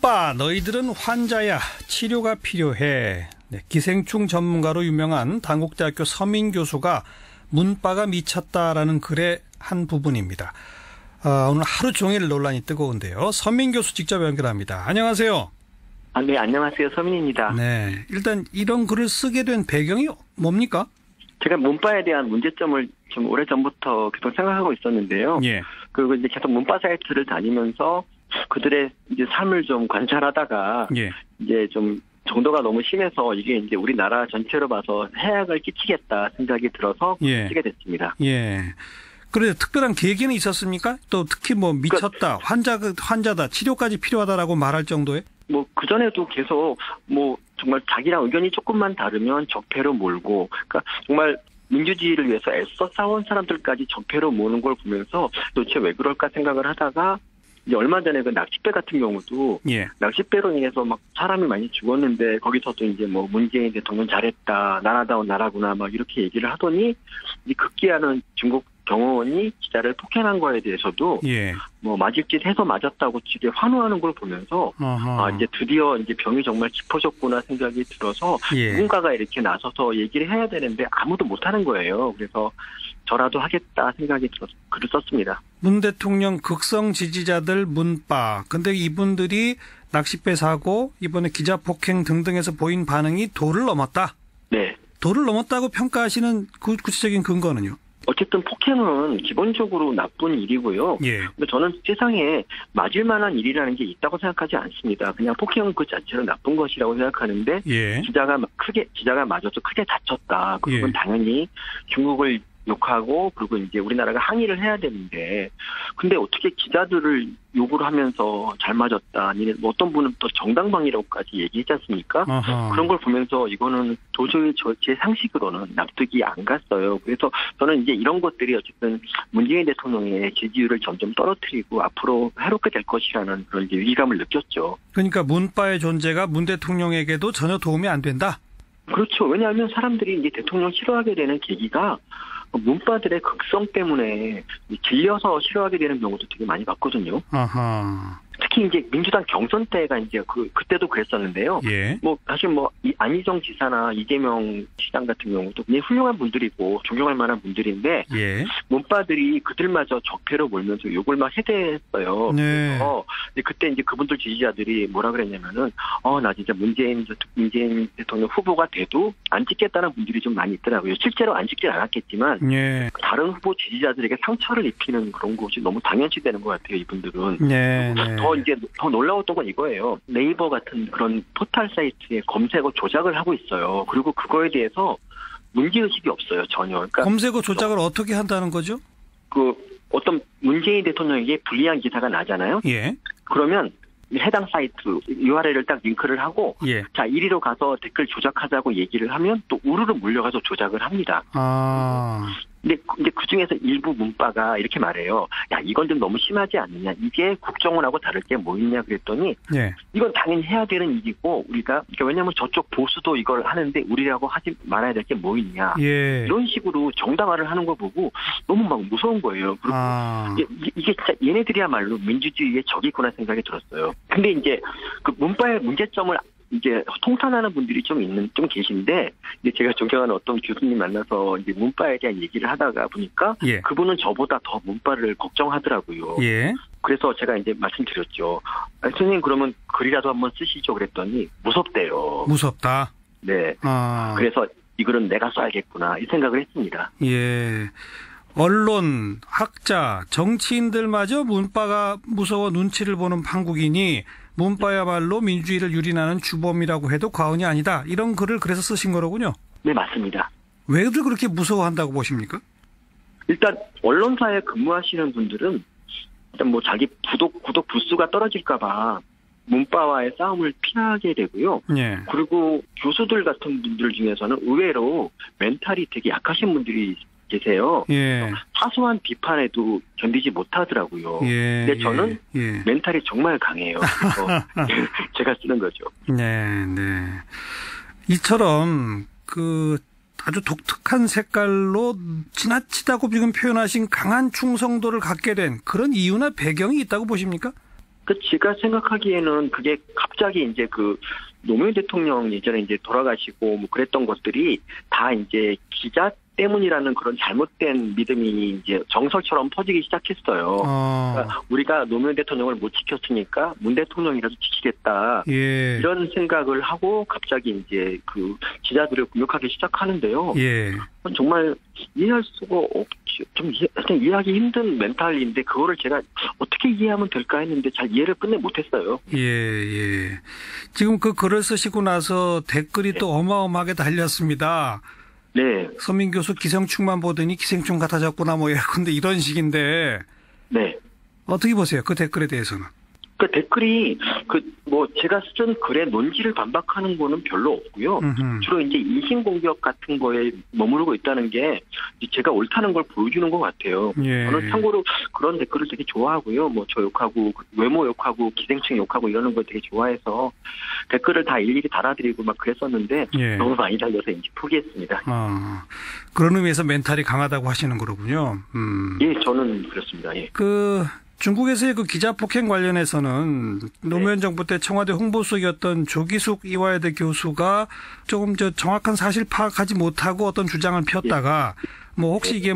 문빠 너희들은 환자야 치료가 필요해. 네, 기생충 전문가로 유명한 단국대학교 서민 교수가 문빠가 미쳤다라는 글의 한 부분입니다. 오늘 하루 종일 논란이 뜨거운데요. 서민 교수 직접 연결합니다. 안녕하세요. 네, 안녕하세요. 서민입니다. 네, 일단 이런 글을 쓰게 된 배경이 뭡니까? 제가 문빠에 대한 문제점을 좀 오래전부터 계속 생각하고 있었는데요. 예. 그리고 이제 계속 문빠 사이트를 다니면서 그들의 이제 삶을 좀 관찰하다가 예. 이제 좀 정도가 너무 심해서 이게 이제 우리나라 전체로 봐서 해악을 끼치겠다 생각이 들어서 예. 쓰게 됐습니다. 예. 그래서 특별한 계기는 있었습니까? 또 특히 뭐 미쳤다, 환자다, 치료까지 필요하다라고 말할 정도에? 뭐 그전에도 계속 뭐 정말 자기랑 의견이 조금만 다르면 적폐로 몰고, 그러니까 정말 민주주의를 위해서 애써 싸운 사람들까지 적폐로 모는 걸 보면서 도대체 왜 그럴까 생각을 하다가 이제 얼마 전에 그 낚싯배 같은 경우도 예. 낚싯배로 인해서 막 사람이 많이 죽었는데 거기서도 이제 뭐 문재인 대통령 잘했다, 나라다운 나라구나 막 이렇게 얘기를 하더니 이 급기야는 중국 경호원이 기자를 폭행한 거에 대해서도 예. 뭐 맞을 짓 해서 맞았다고 되게 환호하는 걸 보면서 이제 드디어 이제 병이 정말 깊어졌구나 생각이 들어서 예. 누군가가 이렇게 나서서 얘기를 해야 되는데 아무도 못하는 거예요. 그래서 저라도 하겠다 생각이 들어서 글을 썼습니다. 문 대통령 극성 지지자들 문빠. 근데 이분들이 낚싯배 사고 이번에 기자 폭행 등등에서 보인 반응이 도를 넘었다. 네. 도를 넘었다고 평가하시는 구체적인 근거는요? 어쨌든 폭행은 기본적으로 나쁜 일이고요. 예. 근데 저는 세상에 맞을 만한 일이라는 게 있다고 생각하지 않습니다. 그냥 폭행은 그 자체로 나쁜 것이라고 생각하는데 예. 기자가 맞아서 크게 다쳤다. 그건 예. 당연히 중국을 욕하고 그리고 이제 우리나라가 항의를 해야 되는데 근데 어떻게 기자들을 욕을 하면서 잘 맞았다 아니면 뭐 어떤 분은 또 정당방위라고까지 얘기했지 않습니까? 어허. 그런 걸 보면서 이거는 도저히 제 상식으로는 납득이 안 갔어요. 그래서 저는 이제 이런 것들이 어쨌든 문재인 대통령의 지지율을 점점 떨어뜨리고 앞으로 해롭게 될 것이라는 그런 이제 위기감을 느꼈죠. 그러니까 문빠의 존재가 문 대통령에게도 전혀 도움이 안 된다? 그렇죠. 왜냐하면 사람들이 이제 대통령 싫어하게 되는 계기가 문빠들의 극성 때문에 질려서 싫어하게 되는 경우도 되게 많이 봤거든요. 아하. 특히 이제 민주당 경선 때가 이제 그때도 그랬었는데요. 예. 뭐 사실 뭐 안희정 지사나 이재명 시장 같은 경우도 굉장히 훌륭한 분들이고 존경할 만한 분들인데 예. 문빠들이 그들마저 적폐로 몰면서 욕을 막 해대했어요. 네. 그래서 그때 이제 그분들 지지자들이 뭐라 그랬냐면은 나 진짜 문재인 대통령 후보가 돼도 안 찍겠다는 분들이 좀 많이 있더라고요. 실제로 안 찍진 않았겠지만 예. 다른 후보 지지자들에게 상처를 입히는 그런 것이 너무 당연시되는 것 같아요. 이분들은. 네. 더 놀라웠던 건 이거예요. 네이버 같은 그런 포털 사이트에 검색어 조작을 하고 있어요. 그리고 그거에 대해서 문제의식이 없어요, 전혀. 그러니까 검색어 조작을 어떻게 한다는 거죠? 어떤 문재인 대통령에게 불리한 기사가 나잖아요. 예. 그러면 해당 사이트 URL을 딱 링크를 하고 예. 자, 이리로 가서 댓글 조작하자고 얘기를 하면 또 우르르 몰려가서 조작을 합니다. 근데 이제 그 중에서 일부 문빠가 이렇게 말해요. 야, 이건 좀 너무 심하지 않느냐. 이게 국정원하고 다를 게 뭐 있냐 그랬더니 예. 이건 당연히 해야 되는 일이고 우리가 그러니까 왜냐하면 저쪽 보수도 이걸 하는데 우리라고 하지 말아야 될 게 뭐 있냐. 예. 이런 식으로 정당화를 하는 거 보고 너무 막 무서운 거예요. 그리고 이게 진짜 얘네들이야말로 민주주의의 적이구나 생각이 들었어요. 근데 이제 그 문빠의 문제점을 이제 통탄하는 분들이 좀 계신데, 이제 제가 존경하는 어떤 교수님 만나서 이제 문빠에 대한 얘기를 하다가 보니까, 예. 그분은 저보다 더 문빠를 걱정하더라고요. 예. 그래서 제가 이제 말씀드렸죠. 선생님 그러면 글이라도 한번 쓰시죠 그랬더니, 무섭대요. 무섭다. 네. 그래서 이 글은 내가 써야겠구나, 이 생각을 했습니다. 예. 언론, 학자, 정치인들마저 문빠가 무서워 눈치를 보는 판국이니 문빠야말로 민주주의를 유린하는 주범이라고 해도 과언이 아니다. 이런 글을 그래서 쓰신 거로군요. 네, 맞습니다. 왜들 그렇게 무서워한다고 보십니까? 일단 언론사에 근무하시는 분들은 일단 뭐 자기 구독 부수가 떨어질까 봐 문빠와의 싸움을 피하게 되고요. 예. 그리고 교수들 같은 분들 중에서는 의외로 멘탈이 되게 약하신 분들이 계세요. 예. 사소한 비판에도 견디지 못하더라고요. 예. 근데 저는 예. 멘탈이 정말 강해요. 그래서 제가 쓰는 거죠. 네, 네. 이처럼 아주 독특한 색깔로 지나치다고 지금 표현하신 강한 충성도를 갖게 된 그런 이유나 배경이 있다고 보십니까? 제가 생각하기에는 그게 갑자기 이제 노무현 대통령 예전에 이제 돌아가시고 뭐 그랬던 것들이 다 이제 기자 때문이라는 그런 잘못된 믿음이 이제 정설처럼 퍼지기 시작했어요. 그러니까 우리가 노무현 대통령을 못 지켰으니까 문 대통령이라도 지키겠다. 예. 이런 생각을 하고 갑자기 이제 기자들을 공격하기 시작하는데요. 예. 정말 이해할 수가 없지. 좀 이해하기 힘든 멘탈인데 그거를 제가 어떻게 이해하면 될까 했는데 잘 이해를 끝내 못했어요. 예. 지금 그 글을 쓰시고 나서 댓글이 또 어마어마하게 달렸습니다. 네. 서민 교수 기생충만 보더니 기생충 같아졌구나 뭐 예컨대 이런 식인데. 네. 어떻게 보세요? 그 댓글에 대해서는? 그 댓글이 제가 쓴 글의 논지를 반박하는 거는 별로 없고요. 주로 이제 인신공격 같은 거에 머무르고 있다는 게 제가 옳다는 걸 보여주는 것 같아요. 예. 저는 참고로 그런 댓글을 되게 좋아하고요. 저 욕하고 외모 욕하고 기생충 욕하고 이러는 걸 되게 좋아해서 댓글을 다 일일이 달아드리고 막 그랬었는데 예. 너무 많이 달려서 이제 포기했습니다. 그런 의미에서 멘탈이 강하다고 하시는 거로군요. 예, 저는 그렇습니다. 예. 중국에서의 그 기자 폭행 관련해서는 노무현 정부 때 청와대 홍보수석이었던 조기숙 이화여대 교수가 조금 정확한 사실 파악하지 못하고 어떤 주장을 폈다가 혹시 이게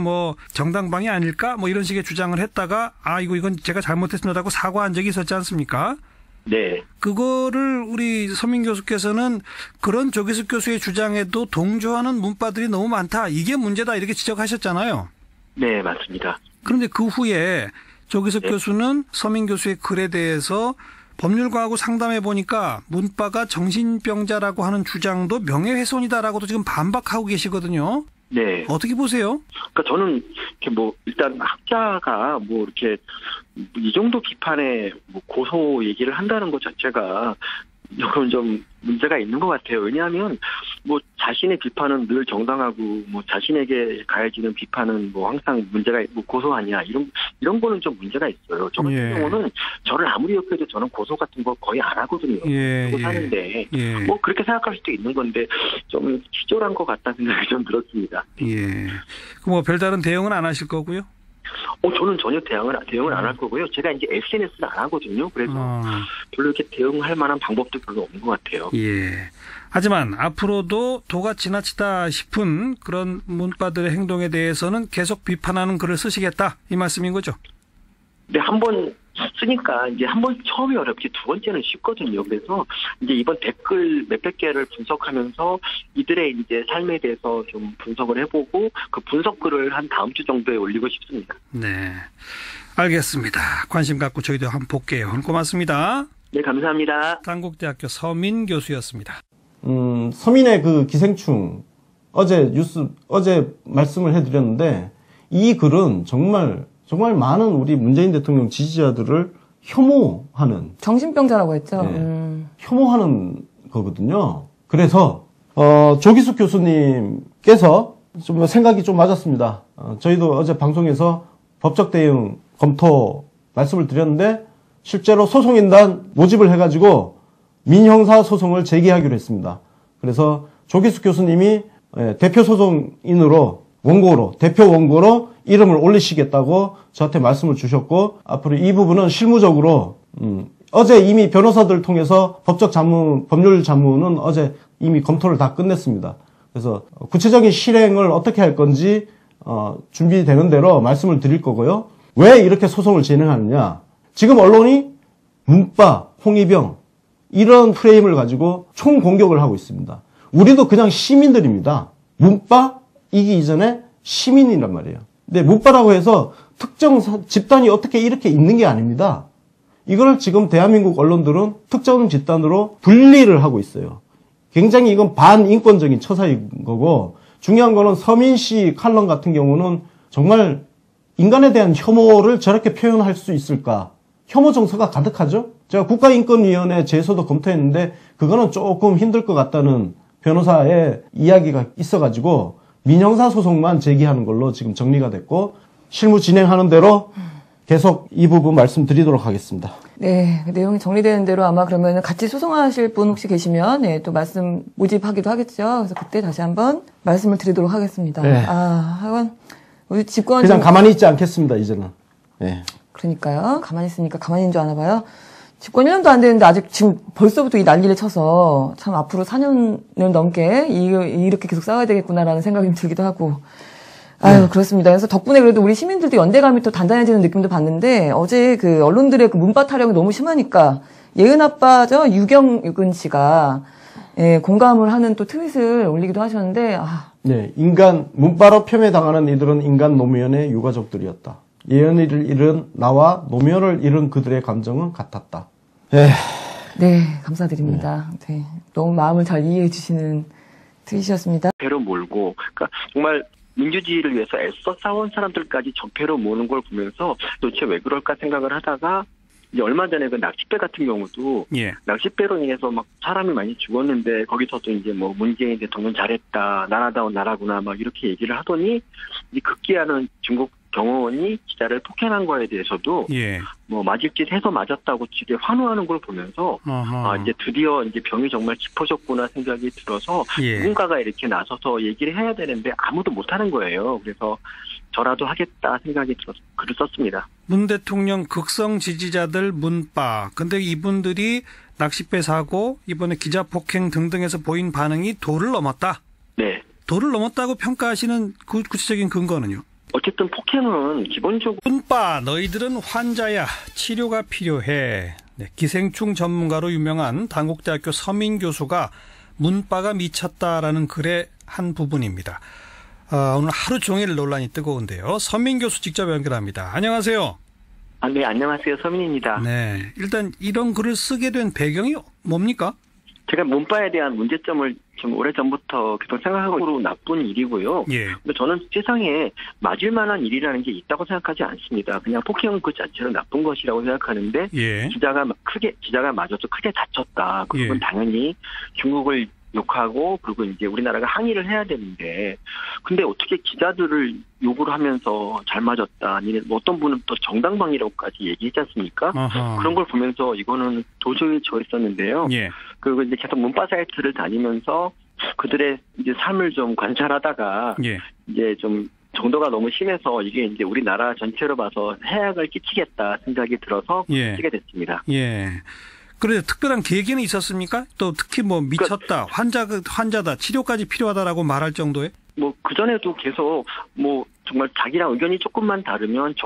정당방위 아닐까 이런 식의 주장을 했다가 이건 제가 잘못했습니다라고 사과한 적이 있었지 않습니까? 네. 그거를 우리 서민 교수께서는 그런 조기숙 교수의 주장에도 동조하는 문파들이 너무 많다. 이게 문제다 이렇게 지적하셨잖아요. 네, 맞습니다. 그런데 그 후에 조기숙 교수는 서민 교수의 글에 대해서 법률가하고 상담해 보니까 문파가 정신병자라고 하는 주장도 명예훼손이다라고도 지금 반박하고 계시거든요. 네. 어떻게 보세요? 그러니까 저는 이렇게 일단 학자가 이렇게 이 정도 비판에 고소 얘기를 한다는 것 자체가 이건 좀 문제가 있는 것 같아요. 왜냐하면 자신의 비판은 늘 정당하고 자신에게 가해지는 비판은 항상 문제가 고소 아니야 이런 거는 좀 문제가 있어요. 저 같은 경우는 저를 아무리 욕해도 저는 고소 같은 거 거의 안 하거든요. 그러고 사는데 그렇게 생각할 수도 있는 건데 좀 기절한 것 같다는 생각이 좀 들었습니다. 예. 별다른 대응은 안 하실 거고요? 저는 전혀 대응을 안 할 거고요. 제가 이제 SNS는 안 하거든요. 그래서 별로 이렇게 대응할 만한 방법도 별로 없는 것 같아요. 예. 하지만 앞으로도 도가 지나치다 싶은 그런 문파들의 행동에 대해서는 계속 비판하는 글을 쓰시겠다 이 말씀인 거죠? 네, 한번 쓰니까 이제 한 번 처음이 어렵지 두 번째는 쉽거든요. 그래서 이제 이번 댓글 몇백 개를 분석하면서 이들의 이제 삶에 대해서 좀 분석을 해보고 그 분석글을 한 다음 주 정도에 올리고 싶습니다. 네, 알겠습니다. 관심 갖고 저희도 한번 볼게요. 고맙습니다. 네, 감사합니다. 단국대학교 서민 교수였습니다. 서민의 그 기생충 어제 말씀을 해드렸는데 이 글은 정말 많은 우리 문재인 대통령 지지자들을 혐오하는 정신병자라고 했죠. 혐오하는 거거든요. 그래서 조기숙 교수님께서 좀 생각이 좀 맞았습니다. 저희도 어제 방송에서 법적 대응 검토 말씀을 드렸는데 실제로 소송인단 모집을 해가지고 민형사 소송을 제기하기로 했습니다. 그래서 조기숙 교수님이 대표 소송인으로 대표 원고로 이름을 올리시겠다고 저한테 말씀을 주셨고 앞으로 이 부분은 실무적으로 어제 이미 변호사들 통해서 법률 자문은 어제 이미 검토를 다 끝냈습니다. 그래서 구체적인 실행을 어떻게 할 건지 준비되는 대로 말씀을 드릴 거고요. 왜 이렇게 소송을 진행하느냐? 지금 언론이 문파, 홍위병 이런 프레임을 가지고 총공격을 하고 있습니다. 우리도 그냥 시민들입니다. 문파 이기 이전에 시민이란 말이에요. 근데 문파라고 해서 특정 집단이 어떻게 이렇게 있는 게 아닙니다. 이걸 지금 대한민국 언론들은 특정 집단으로 분리를 하고 있어요. 굉장히 이건 반인권적인 처사인 거고 중요한 거는 서민 씨 칼럼 같은 경우는 정말 인간에 대한 혐오를 저렇게 표현할 수 있을까? 혐오 정서가 가득하죠? 제가 국가인권위원회 제소도 검토했는데 그거는 조금 힘들 것 같다는 변호사의 이야기가 있어가지고 민형사 소송만 제기하는 걸로 지금 정리가 됐고 실무 진행하는 대로 계속 이 부분 말씀드리도록 하겠습니다. 네, 내용이 정리되는 대로 아마 그러면 같이 소송하실 분 혹시 계시면 또 말씀 모집하기도 하겠죠. 그래서 그때 다시 한번 말씀을 드리도록 하겠습니다. 네. 하여간 우리 집권 그냥 가만히 있지 않겠습니다. 이제는. 네. 그러니까요. 가만히 있으니까 가만히 있는 줄 아나 봐요. 집권 1년도 안 됐는데 아직 지금 벌써부터 이 난리를 쳐서 참 앞으로 4년을 넘게 이렇게 계속 싸워야 되겠구나라는 생각이 들기도 하고. 아유, 그렇습니다. 그래서 덕분에 그래도 우리 시민들도 연대감이 또 단단해지는 느낌도 봤는데 어제 그 언론들의 그 문파 타령이 너무 심하니까 예은 아빠죠? 유경은 씨가 예, 공감을 하는 또 트윗을 올리기도 하셨는데 네, 문파로 폄훼당하는 이들은 인간 노무현의 유가족들이었다. 예은이를 잃은 나와 노무현을 잃은 그들의 감정은 같았다. 네, 감사드립니다. 네, 너무 마음을 잘 이해해 주시는 트윗이었습니다. 적폐로 몰고, 그러니까 정말 민주주의를 위해서 애써 싸운 사람들까지 적폐로 모는 걸 보면서 도대체 왜 그럴까 생각을 하다가 이제 얼마 전에 그 낚싯배 같은 경우도 낚싯배로 인해서 막 사람이 많이 죽었는데 거기서도 이제 뭐 문재인 대통령 잘했다, 나라다운 나라구나 막 이렇게 얘기를 하더니 이 급기야는 중국 경호원이 기자를 폭행한 거에 대해서도 뭐 맞을 짓 해서 맞았다고 되게 환호하는 걸 보면서 이제 드디어 이제 병이 정말 깊어졌구나 생각이 들어서 누군가가 이렇게 나서서 얘기를 해야 되는데 아무도 못하는 거예요. 그래서 저라도 하겠다 생각이 들어서 글을 썼습니다. 문 대통령 극성 지지자들 문파. 근데 이분들이 낚싯배 사고 이번에 기자 폭행 등등에서 보인 반응이 도를 넘었다. 네. 도를 넘었다고 평가하시는 그 구체적인 근거는요? 어쨌든 폭행은 기본적으로 문파 너희들은 환자야 치료가 필요해. 네, 기생충 전문가로 유명한 단국대학교 서민 교수가 문파가 미쳤다라는 글의 한 부분입니다. 오늘 하루 종일 논란이 뜨거운데요. 서민 교수 직접 연결합니다. 안녕하세요. 네, 안녕하세요. 서민입니다. 네, 일단 이런 글을 쓰게 된 배경이 뭡니까? 제가 문파에 대한 문제점을 좀 오래전부터 계속 생각하고 나쁜 일이고요. 근데 저는 세상에 맞을 만한 일이라는 게 있다고 생각하지 않습니다. 그냥 폭행 그 자체로 나쁜 것이라고 생각하는데 기자가 맞아서 크게 다쳤다. 그건 당연히 중국을 욕하고 그리고 이제 우리나라가 항의를 해야 되는데 근데 어떻게 기자들을 욕을 하면서 잘 맞았다 아니면 뭐 어떤 분은 또 정당방위라고까지 얘기했지 않습니까? 그런 걸 보면서 이거는 도저히 저 있었는데요. 그리고 이제 계속 문파 사이트를 다니면서 그들의 이제 삶을 좀 관찰하다가 이제 좀 정도가 너무 심해서 이게 이제 우리나라 전체로 봐서 해악을 끼치겠다 생각이 들어서 쓰게 됐습니다. 그래 특별한 계기는 있었습니까? 또 특히 뭐 미쳤다, 환자다, 치료까지 필요하다라고 말할 정도에? 뭐 그전에도 계속 뭐 정말 자기랑 의견이 조금만 다르면